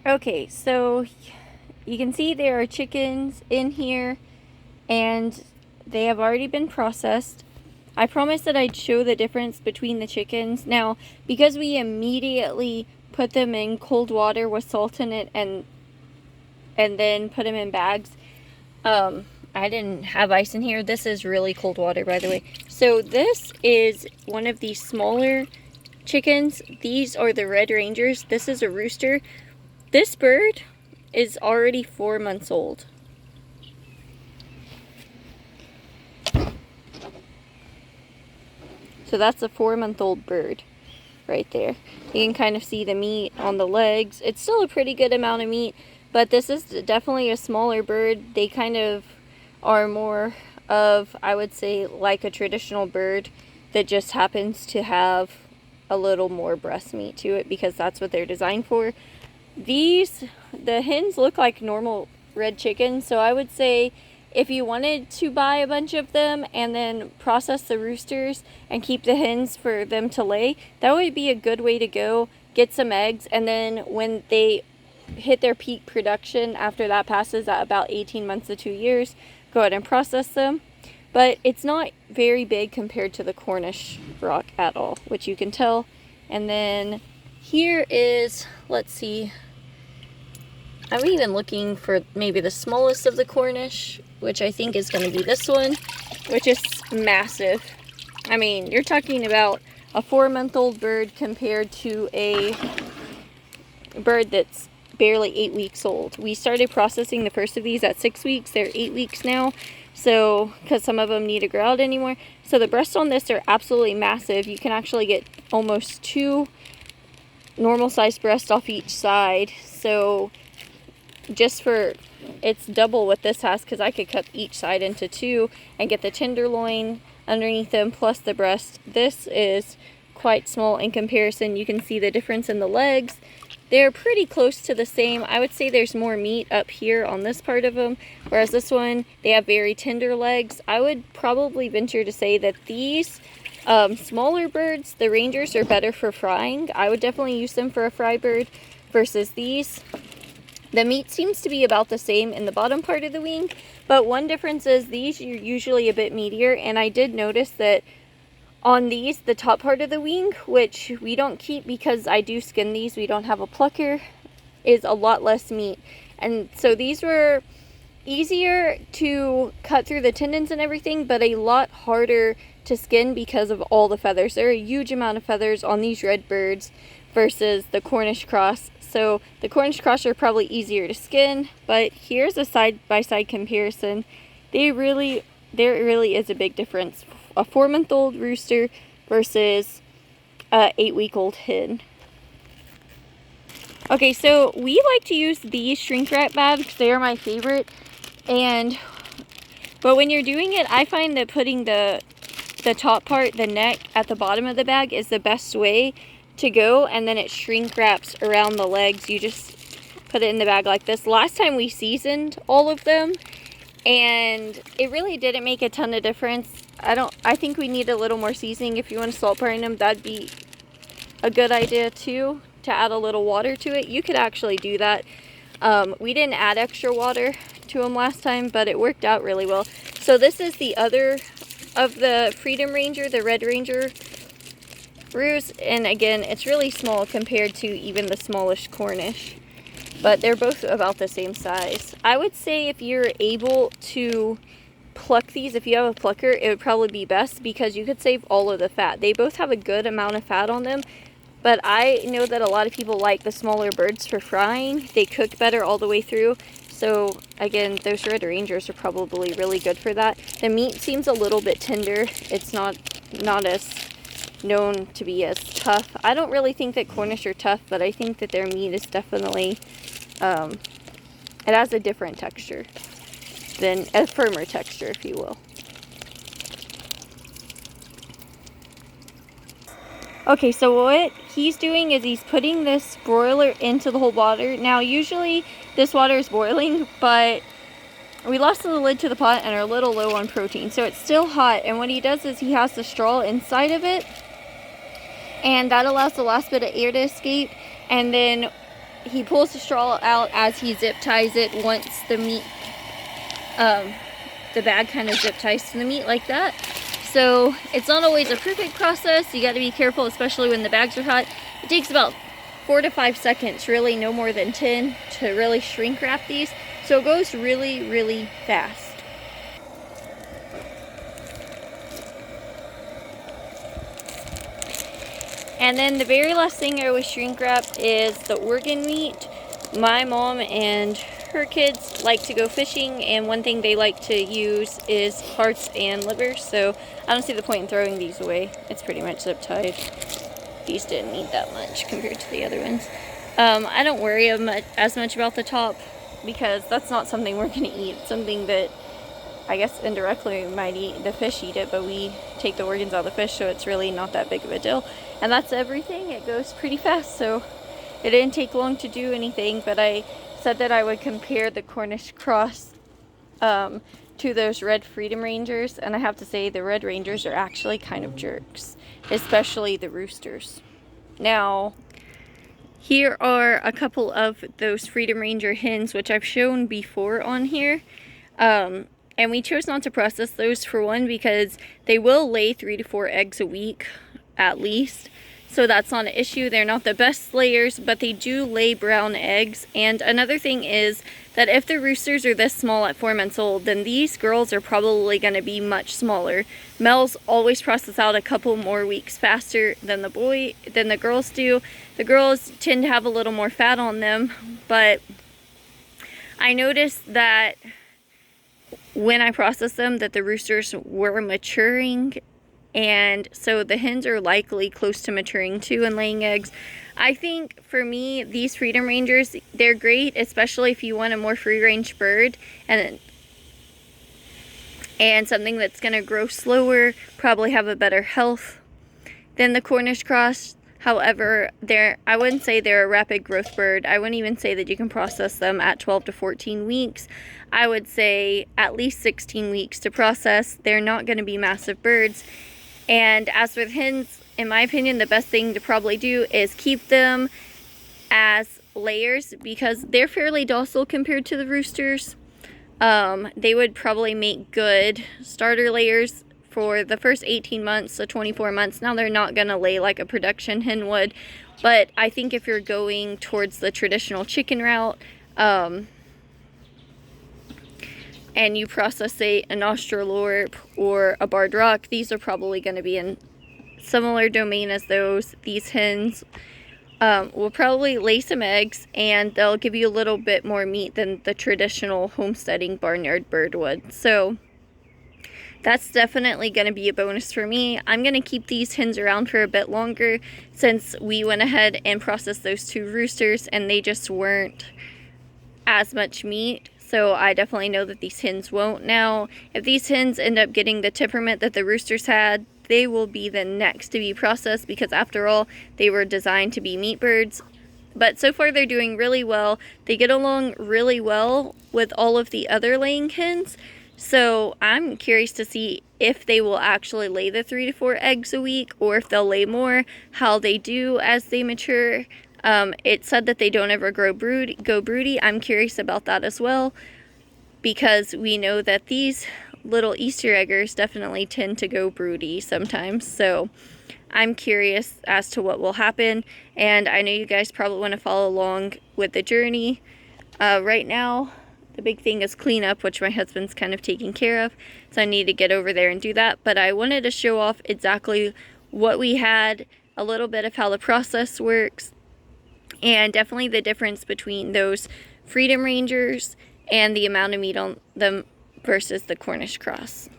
Okay, so you can see there are chickens in here and they have already been processed. I promised that I'd show the difference between the chickens. Now, because we immediately put them in cold water with salt in it and then put them in bags, I didn't have ice in here. This is really cold water, by the way. So this is one of the smaller chickens. These are the Red Rangers. This is a rooster. This bird is already 4 months old. So that's a 4-month-old bird right there. You can kind of see the meat on the legs. It's still a pretty good amount of meat, but this is definitely a smaller bird. They kind of are more of, I would say, like a traditional bird that just happens to have a little more breast meat to it because that's what they're designed for. The hens look like normal red chickens, so I would say if you wanted to buy a bunch of them and then process the roosters and keep the hens for them to lay, that would be a good way to go. Get some eggs, and then when they hit their peak production, after that passes at about 18 months to 2 years, go ahead and process them. But it's not very big compared to the Cornish rock at all, which you can tell. And then here is, let's see, I'm even looking for maybe the smallest of the Cornish, which I think is going to be this one, which is massive. I mean, you're talking about a 4-month-old bird compared to a bird that's barely 8 weeks old. We started processing the first of these at 6 weeks. They're 8 weeks now, so because some of them need to grow out anymore. So the breasts on this are absolutely massive. You can actually get almost 2 normal sized breasts off each side. So just for, it's double what this has, because I could cut each side into 2 and get the tenderloin underneath them plus the breast. This is quite small in comparison. You can see the difference in the legs. They're pretty close to the same. I would say there's more meat up here on this part of them, whereas this one, they have very tender legs. I would probably venture to say that these smaller birds, the Rangers, are better for frying. I would definitely use them for a fry bird versus these. The meat seems to be about the same in the bottom part of the wing, but one difference is these are usually a bit meatier, and I did notice that on these, the top part of the wing, which we don't keep because I do skin these, we don't have a plucker, is a lot less meat. And so these were easier to cut through the tendons and everything, but a lot harder to skin because of all the feathers. There are a huge amount of feathers on these red birds versus the Cornish cross. So the Cornish cross are probably easier to skin, but here's a side-by-side comparison. There really is a big difference. A 4-month-old rooster versus a 8-week-old hen. Okay, so we like to use these shrink wrap bags. They are my favorite. But when you're doing it, I find that putting the top part, the neck, at the bottom of the bag is the best way to go, and then it shrink wraps around the legs. You just put it in the bag like this. Last time we seasoned all of them, and it really didn't make a ton of difference. I think we need a little more seasoning. If you want to salt brine them, that'd be a good idea too, to add a little water to it. You could actually do that. We didn't add extra water to them last time, but it worked out really well. So this is the other of the Freedom Ranger, the Red Ranger roos, and again, it's really small compared to even the smallest Cornish, but they're both about the same size. I would say if you're able to pluck these, if you have a plucker, it would probably be best because you could save all of the fat. They both have a good amount of fat on them, but I know that a lot of people like the smaller birds for frying. They cook better all the way through. So again, those Red Rangers are probably really good for that. The meat seems a little bit tender. It's not as known to be as tough. I don't really think that Cornish are tough, but I think that their meat is definitely, it has a different texture, than a firmer texture, if you will. Okay, so what he's doing is he's putting this broiler into the whole water. Now, usually this water is boiling, but we lost the lid to the pot and are a little low on protein, so it's still hot. And what he does is he has the straw inside of it, and that allows the last bit of air to escape. And then he pulls the straw out as he zip ties it once the meat, the bag kind of zip ties to the meat like that. So it's not always a perfect process. You got to be careful, especially when the bags are hot. It takes about 4 to 5 seconds, really no more than 10, to really shrink wrap these. So it goes really, really fast. And then the very last thing I always shrink wrap is the organ meat. My mom and her kids like to go fishing, and one thing they like to use is hearts and livers, so I don't see the point in throwing these away. It's pretty much zip tied. These didn't need that much compared to the other ones. I don't worry as much about the top, because that's not something we're going to eat. It's something that I guess indirectly we might eat. The fish eat it, but we take the organs out of the fish, so it's really not that big of a deal. And that's everything. It goes pretty fast, so it didn't take long to do anything, but I said that I would compare the Cornish Cross to those red Freedom Rangers, and I have to say the red Rangers are actually kind of jerks, especially the roosters. Now, here are a couple of those Freedom Ranger hens, which I've shown before on here. And we chose not to process those, for one, because they will lay 3 to 4 eggs a week at least. So that's not an issue. They're not the best layers, but they do lay brown eggs. And another thing is that if the roosters are this small at 4 months old, then these girls are probably going to be much smaller. Males always process out a couple more weeks faster than the girls do. The girls tend to have a little more fat on them, but I noticed that when I processed them that the roosters were maturing, and so the hens are likely close to maturing too and laying eggs. I think for me, these Freedom Rangers, they're great, especially if you want a more free-range bird and something that's going to grow slower, probably have a better health than the Cornish Cross. However, I wouldn't say they're a rapid growth bird. I wouldn't even say that you can process them at 12 to 14 weeks. I would say at least 16 weeks to process. They're not going to be massive birds. And as for the hens, in my opinion, the best thing to probably do is keep them as layers, because they're fairly docile compared to the roosters. They would probably make good starter layers for the first 18 months to 24 months. Now, they're not going to lay like a production hen would, but I think if you're going towards the traditional chicken route, and you process, say, an Australorp or a Barred Rock, these are probably going to be in similar domain as those. These hens will probably lay some eggs, and they'll give you a little bit more meat than the traditional homesteading barnyard bird would. So that's definitely going to be a bonus for me. I'm going to keep these hens around for a bit longer, since we went ahead and processed those 2 roosters and they just weren't as much meat. So I definitely know that these hens won't. Now, if these hens end up getting the temperament that the roosters had, they will be the next to be processed, because after all, they were designed to be meat birds. But so far they're doing really well. They get along really well with all of the other laying hens. So I'm curious to see if they will actually lay the 3 to 4 eggs a week, or if they'll lay more, how they do as they mature. It said that they don't ever go broody. I'm curious about that as well, because we know that these little Easter eggers definitely tend to go broody sometimes. So I'm curious as to what will happen, and I know you guys probably want to follow along with the journey. Right now, the big thing is cleanup, which my husband's kind of taking care of, so I need to get over there and do that. But I wanted to show off exactly what we had, a little bit of how the process works, and definitely the difference between those Freedom Rangers and the amount of meat on them versus the Cornish Cross.